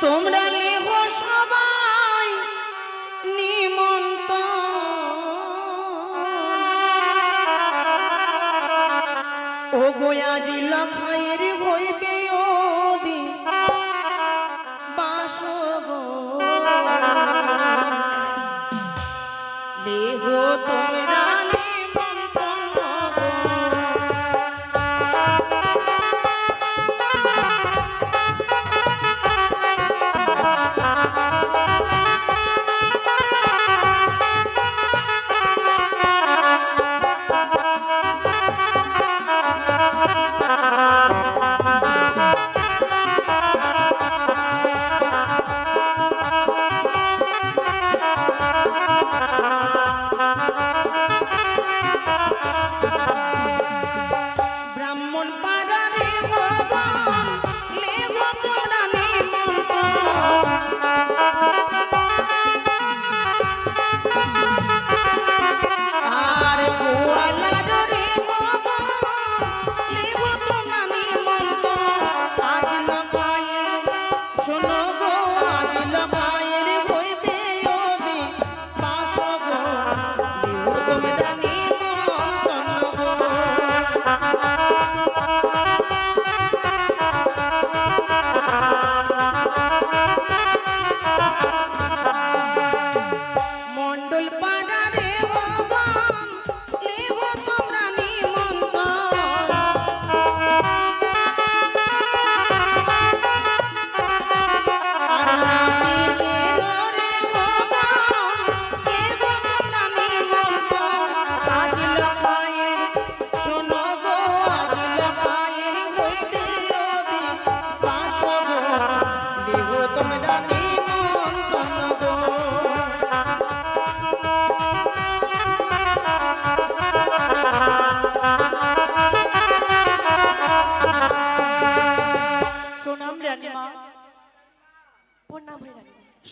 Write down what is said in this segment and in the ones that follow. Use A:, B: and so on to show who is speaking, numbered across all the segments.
A: তোমরা লেখো সবাই নিমন্ত্রণ, ও গোয়াজি লখাইয়ের হইবে ওদি বাসগো, লেহো তোমরা নিমন্ত্রণ গো।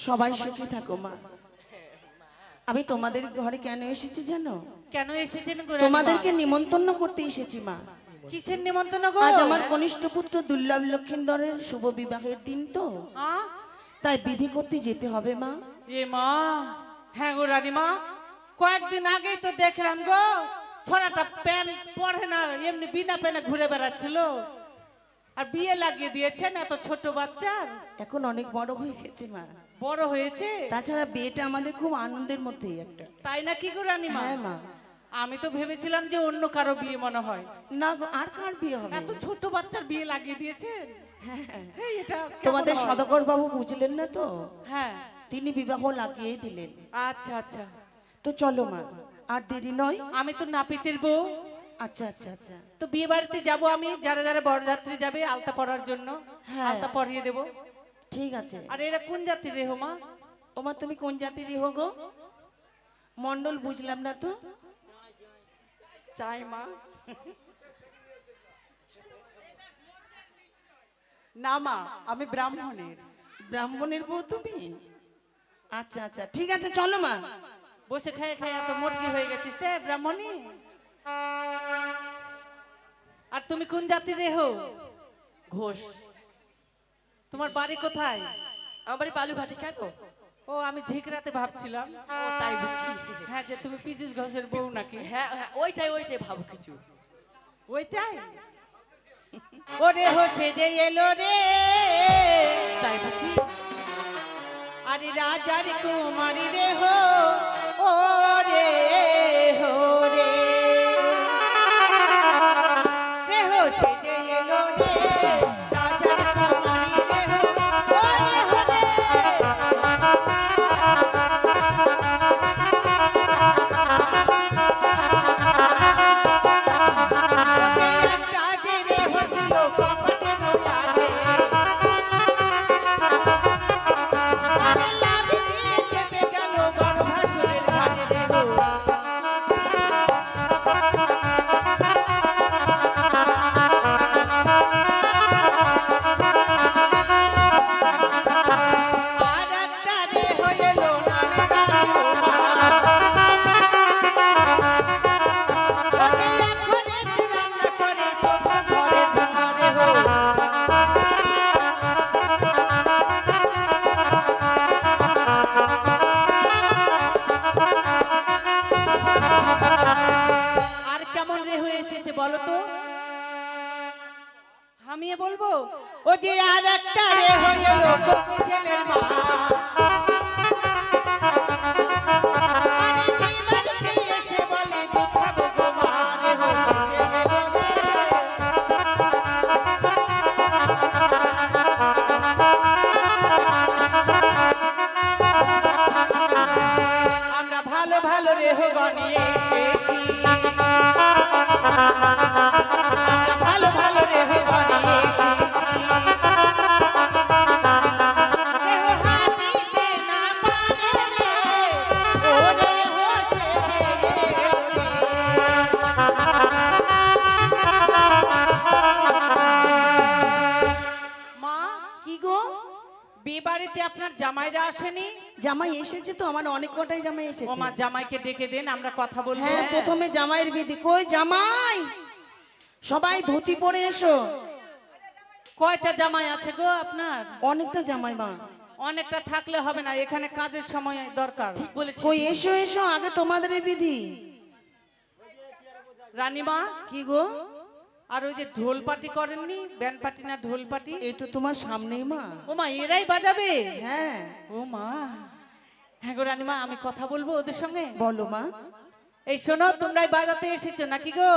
A: সবাই সুখী থাকো মা। আমি তোমাদের ঘরে কেন এসেছি জানো?
B: কেন এসেছেন গো?
A: তোমাদেরকে নিমন্ত্রণ করতে এসেছি মা।
B: কিসের নিমন্ত্রণ গো?
A: আজ আমার কনিষ্ঠ পুত্র দুর্লভ লক্ষিন্দরের শুভ বিবাহের দিন তো, তাই বিধি করতে যেতে হবে মা।
B: এ মা, হ্যাঁ গো রানীমা, কয়েকদিন আগেই তো দেখলাম গো ছোড়াটা প্যান্ট পরে না, এমনি বিনা প্যান্টে ঘুরে বেড়াচ্ছিল। আর বিয়ে লাগিয়ে দিয়েছেন এত ছোট বাচ্চার।
A: এখন অনেক বড় হয়ে গেছে মা।
B: বড় হয়েছে?
A: তাছাড়া বিয়েটা আমাদের খুব আনন্দের মধ্যেই একটা।
B: তাই নাকি গো রানীমা?
A: হ্যাঁ মা।
B: আমি তো ভেবেছিলাম যে অন্য কারো বিয়ে মনে হয়।
A: না গো, আর কার বিয়ে হবে?
B: এত ছোট বাচ্চার বিয়ে লাগিয়ে দিয়েছেন।
A: হ্যাঁ,
B: এটা
A: তোমাদের সদাগর বাবু বুঝলেন না তো?
B: হ্যাঁ,
A: তিনি বিবাহ লাগিয়ে দিলেন।
B: আচ্ছা আচ্ছা,
A: তো চলো মা, আর দেরি নয়।
B: আমি তো নাপিতের বউ।
A: আচ্ছা আচ্ছা আচ্ছা,
B: তো বিয়ে বাড়িতে যাবো আমি, যারা যারা বরযাত্রী যাবে আলতা পরার জন্য, আলতা পরিয়ে দেবো।
A: ঠিক আছে।
B: আর এরা কোন জাতির রে মা?
A: ও মা, তুমি কোন জাতির হো গো? মন্ডল বুঝলাম না তো।
B: চাই মা। না মা, আমি ব্রাহ্মণের।
A: ব্রাহ্মণের বউ তুমি? আচ্ছা আচ্ছা, ঠিক আছে চলো মা।
B: বসে খায় খায় এত মোটকি হয়ে গেছিস রে ব্রাহ্মণী। আর তুমি কোন জাতির রে হো?
C: ঘোষ।
B: তোমার বাড়ি কোথায়?
C: আমার বাড়ি বালুঘাটে। কেন?
B: ও, আমি ঝিকরাতে ভাবছিলাম।
C: ও তাই বুঝছি।
B: হ্যাঁ, যে তুমি পীযুষ ঘোষের বউ নাকি?
C: হ্যাঁ হ্যাঁ, ওইটাই ভাবো কিছু।
B: ওইটাই? ওরে হচ্ছে যে এলো রে,
C: তাই বুঝছি।
B: আরে রাজার কুমারী রে হো, ও রে হো রে, রে হো সে যে এলো রে, রাজার কুমারী রে হো, ও রে হো রে। গো ছেলের মা আরে বিয়ে বাড়িতে এসে বলে দুধ খাবো গো মা রে হচ্ছে ছেলে গো রে। আমরা ভালো ভালো রেহ গনিয়ে এসেছি আমরা ভালো ভালো রেহ গনিয়ে এসেছি রেহ হাতিতে না পারে রে ওরে হচ্ছে মা
A: কি গো?
B: বিয়ে বাড়িতে আপনার জামাইরা আসেনি?
A: জামাই এসেছে তো, আমার অনেক কটাই জামাই
B: ও
A: এসেছে।
B: মা জামাইকে ডেকে দেন আমরা কথা বলবো।
A: হ্যাঁ, প্রথমে জামাইয়ের বিধি। কই জামাই? সবাই ধুতি পরে এসো।
B: কয়টা জামাই আছে গো আপনার?
A: অনেকটা জামাই মা।
B: অনেকটা থাকলে হবে না, এখানে কাজের সময় দরকার।
C: ঠিক বলেছি
A: কই এসো এসো, আগে তোমাদের এই বিধি।
B: রানীমা
A: কি গো?
B: আর ওই যে ঢোল পার্টি করেননি, ব্যান্ড পার্টি না ঢোল পার্টি?
A: এই তো তোমার সামনেই মা।
B: ও মা এরাই বাজাবে?
A: হ্যাঁ
B: ও মা হ্যাঁ গো রানীমা, আমি কথা বলবো ওদের সঙ্গে।
A: বলো মা।
B: এই শোনো, তোমরাই বাজাতে এসেছো নাকি গো?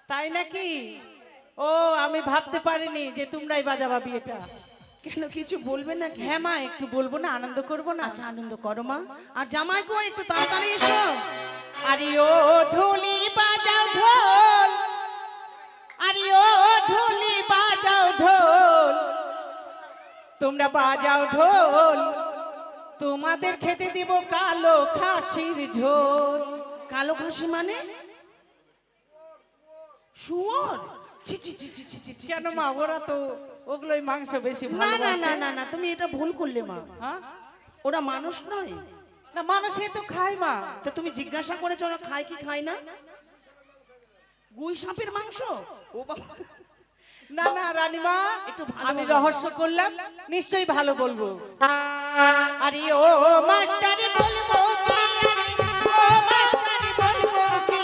B: তাই নাকি? ও আমি ভাবতে পারিনি যে তোমরাই বাজাবা বিয়েটা।
A: কেন, কিছু বলবে নাকি?
B: হ্যাঁ মা, একটু বলবো না, আনন্দ করবো না?
A: আচ্ছা আনন্দ করো মা। আর জামাই কই, একটু তাড়াতাড়ি এসো।
B: আরে ও ঢোলি বাজাও ঢোল, আরে ও ঢোলি বাজাও ঢোল, তোমরা বাজাও ঢোল, তোমাদের খেতে দিব কালো খাসির ঝোল।
A: কালো খাসি মানে? শুয়োর? ছি ছি ছি ছি ছি ছি ছি।
B: কেন মা, ওরা তো ওগুলোই মাংস বেশি
A: না না
B: ভালোবাসে।
A: না না না, তুমি এটা ভুল করলে মা।
B: হ্যাঁ?
A: ওরা মানুষ নয়।
B: না মানুষই তো খায় মা।
A: তো তুমি জিজ্ঞাসা করেছো ওরা খায় কি খায় না? গুই সাপের মাংস? ও বাবা।
B: না না রানীমা,
A: একটু ভালো
B: আমি
A: বলো।
B: রহস্য করলাম, নিশ্চয়ই ভালো বলবো। আরে ও মাস্টারি বলবো কি, আরে ও মাস্টারি বলবো কি,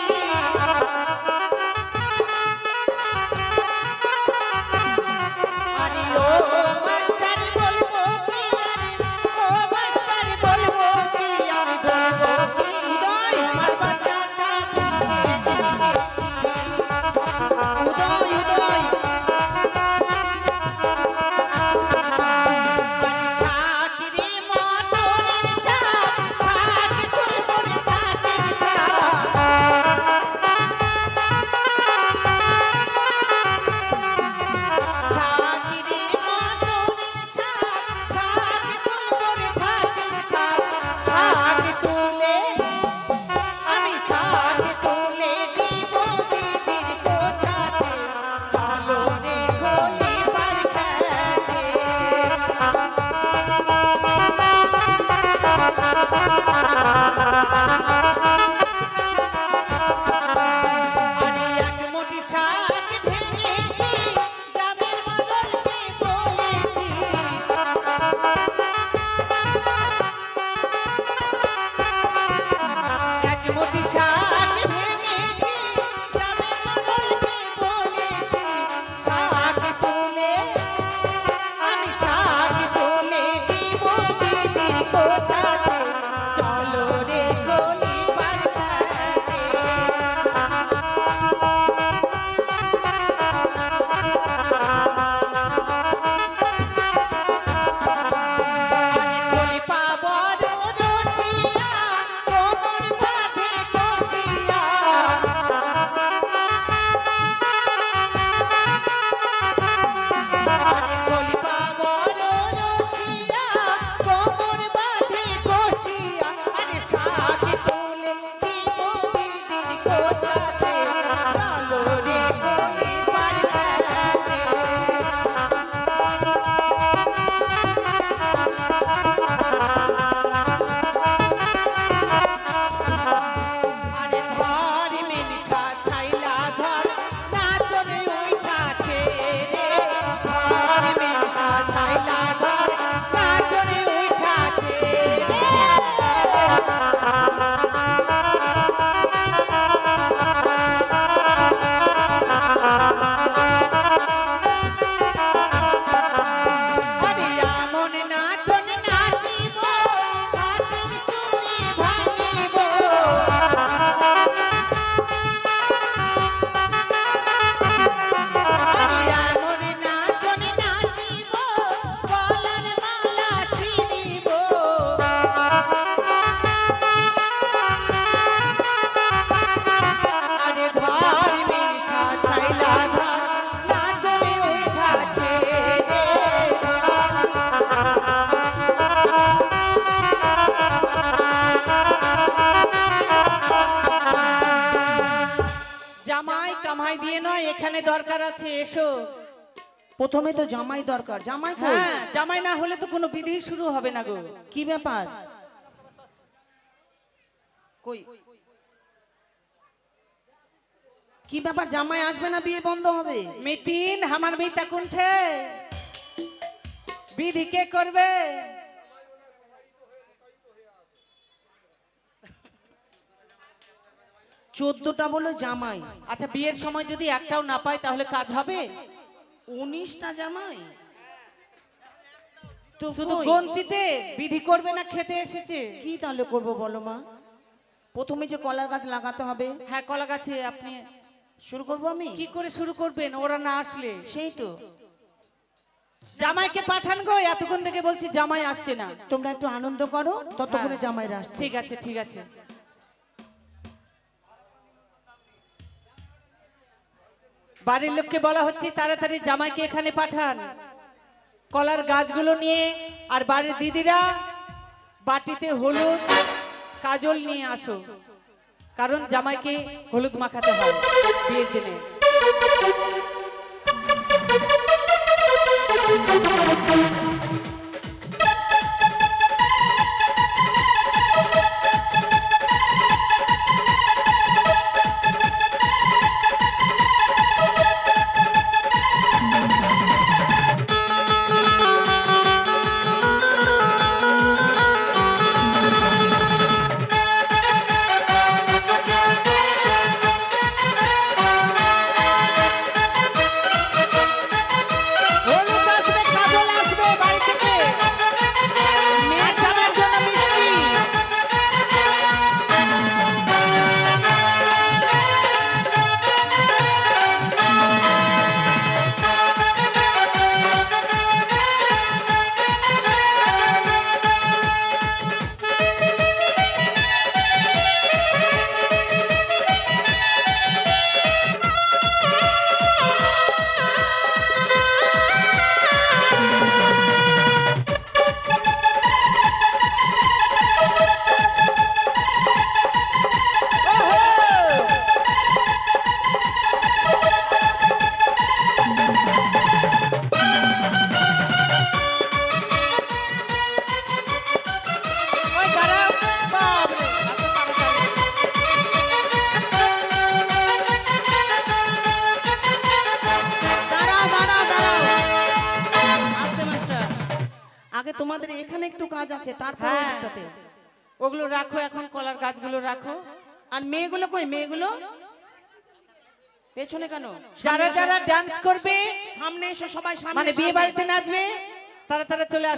B: আরে ও মাস্টারি বলবো কি, আরে ও মাস্টারি বলবো কি, আমি বলবো কি,
A: উদয়!
B: আমার বাচ্চাটা
A: উদয় উদয়।
B: বাড়ি থাকি রে মটরের চাপ, থাকি তো জামাই দিয়ে নয়, এখানে দরকার আছে, এসো।
A: প্রথমে তো জামাই দরকার, জামাই কই?
B: হ্যাঁ, জামাই না হলে তো কোনো বিধি শুরু হবে না গো।
A: কি ব্যাপার? কই কি ব্যাপার, জামাই আসবে না বিয়ে বন্ধ হবে?
B: মিতিন আমার মিতা কুণ্ঠে বিধি কে করবে?
A: 14টা বলে জামাই,
B: আচ্ছা, বিয়ের সময় যদি একটাও না পায় তাহলে কাজ হবে?
A: 19টা জামাই তো
B: শুধু
A: কই?
B: গন্তিতে বিধি করবে না, খেতে এসেছে।
A: কি তাহলে করব বলো মা? প্রথমে যে কলার গাছ লাগাতে হবে,
B: হ্যাঁ, কলা গাছে আপনি
A: শুরু করব আমি।
B: কি করে শুরু করবেন ওরা না আসলে?
A: সেই তো,
B: জামাইকে পাঠান গো, এতক্ষণ থেকে বলছি জামাই আসছে না।
A: তোমরা একটু আনন্দ করো, ততক্ষণে
B: হ্যাঁ।
A: জামাইরা আসছে।
B: ঠিক আছে, ঠিক আছে। বাড়ির লোককে বলা হচ্ছে তাড়াতাড়ি জামাইকে এখানে পাঠান, কলার গাছগুলো নিয়ে। আর বাড়ির দিদিরা বাটিতে হলুদ কাজল নিয়ে আসো, কারণ জামাইকে হলুদ মাখাতে হয় বিয়ের দিনে। হলুদ আসবে, কাজল আসবে বাড়ি থেকে, মেয়ে জামাইয়ের জন্য মিষ্টি। ওই দাঁড়াও, বাপরে, এত তাড়াতাড়ি।
A: দাঁড়াও দাঁড়াও দাঁড়াও, আস্তে মাস্টার, আগে তোমাদের এখানে একটু কাজ আছে, তারপর
B: হ্যাঁ।
A: ওইটাতে।
B: ওগুলো রাখো, এখন কলার গাছগুলো রাখো।
A: আর মেয়েগুলো কই? মেয়েগুলো পেছনে কেন?
B: যারা যারা ডান্স করবে,
A: সামনে এসো, সবাই সামনে
B: মানে
A: এসো।
B: বিয়ে বাড়িতে নাচবে, তারা তারা চলে আসো।